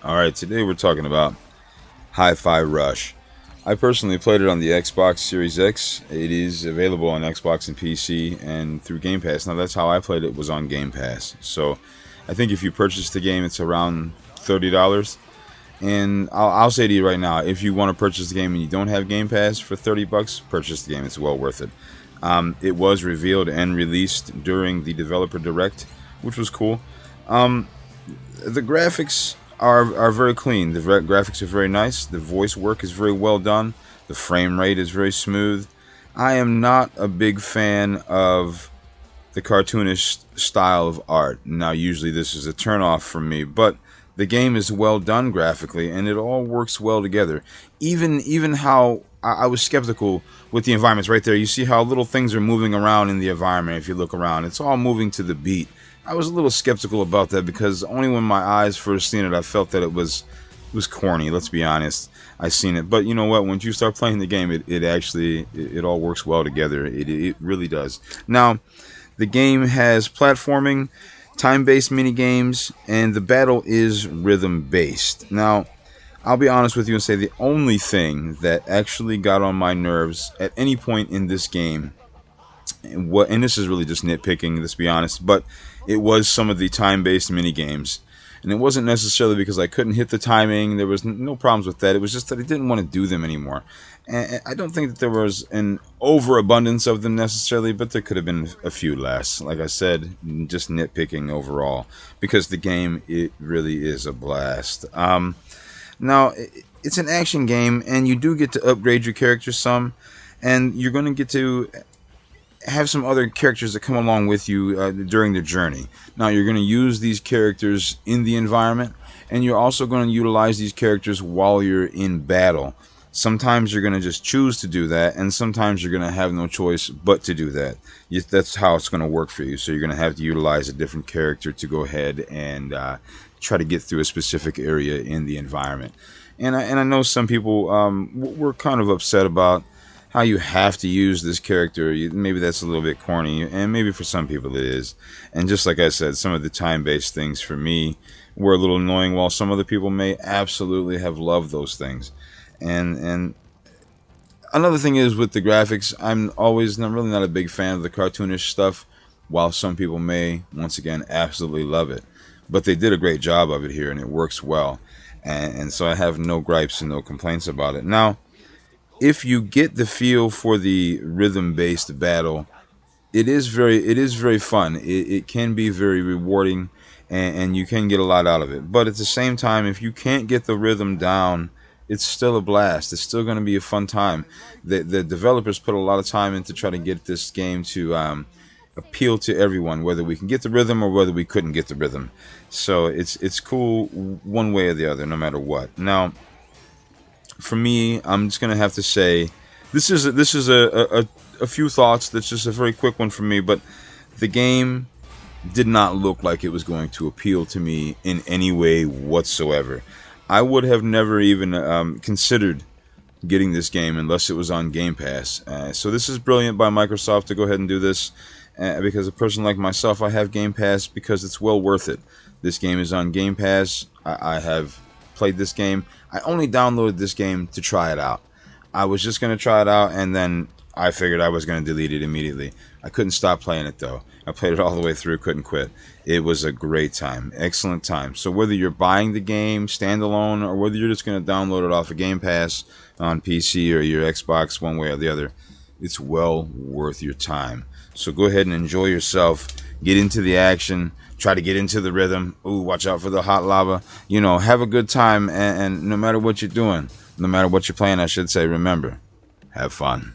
Alright, today we're talking about Hi-Fi Rush. I personally played it on the Xbox Series X. It is available on Xbox and PC and through Game Pass. Now that's how I played it, was on Game Pass. So I think if you purchase the game, it's around $30. And I'll say to you right now, if you want to purchase the game and you don't have Game Pass for $30, purchase the game. It's well worth it. It was revealed and released during the Developer Direct, which was cool. The graphics are very clean. The graphics are very nice. The voice work is very well done. The frame rate is very smooth. I am not a big fan of the cartoonish style of art. Now, usually this is a turnoff for me, but the game is well done graphically, and it all works well together. Even how I was skeptical with the environments right there. You see how little things are moving around in the environment. If you look around, it's all moving to the beat. I was a little skeptical about that because only when my eyes first seen it, I felt that it was corny. Let's be honest. I seen it, but you know what? Once you start playing the game, it actually all works well together. It really does. Now, the game has platforming, time-based mini games, and the battle is rhythm-based. Now, I'll be honest with you and say the only thing that actually got on my nerves at any point in this game, and this is really just nitpicking, let's be honest, but it was some of the time-based mini games. And it wasn't necessarily because I couldn't hit the timing. There was no problems with that. It was just that I didn't want to do them anymore. And I don't think that there was an overabundance of them necessarily, but there could have been a few less. Like I said, just nitpicking overall, because the game, it really is a blast. Now, it's an action game, and you do get to upgrade your character some, and you're going to get to have some other characters that come along with you during the journey. Now, you're going to use these characters in the environment, and you're also going to utilize these characters while you're in battle. Sometimes you're going to just choose to do that, and sometimes you're going to have no choice but to do that. That's how it's going to work for you. So you're going to have to utilize a different character to go ahead and try to get through a specific area in the environment. And I know some people were kind of upset about how you have to use this character. Maybe that's a little bit corny, and maybe for some people it is. And just like I said, some of the time-based things for me were a little annoying, while some other people may absolutely have loved those things. And another thing is with the graphics, I'm really not a big fan of the cartoonish stuff, while some people may, once again, absolutely love it. But they did a great job of it here, and it works well. And so I have no gripes and no complaints about it. Now, if you get the feel for the rhythm-based battle, it is very fun. It can be very rewarding, and you can get a lot out of it. But at the same time, if you can't get the rhythm down, it's still a blast. It's still going to be a fun time. The developers put a lot of time into trying to get this game to appeal to everyone, whether we can get the rhythm or whether we couldn't get the rhythm. So it's cool one way or the other, no matter what. Now, for me, I'm just gonna have to say this is a few thoughts. That's just a very quick one for me. But the game did not look like it was going to appeal to me in any way whatsoever. I would have never even considered getting this game unless it was on Game Pass. So this is brilliant by Microsoft to go ahead and do this, because a person like myself, I have Game Pass because it's well worth it. This game is on Game Pass. I have played this game. I only downloaded this game to try it out. I was just going to try it out, and then I figured I was going to delete it immediately. I couldn't stop playing it, though. I played it all the way through, couldn't quit. It was a great time, excellent time. So whether you're buying the game standalone or whether you're just going to download it off of Game Pass on PC or your Xbox, one way or the other, it's well worth your time. So go ahead and enjoy yourself. Get into the action. Try to get into the rhythm. Ooh, watch out for the hot lava. You know, have a good time, and no matter what you're doing, no matter what you're playing, I should say, remember, have fun.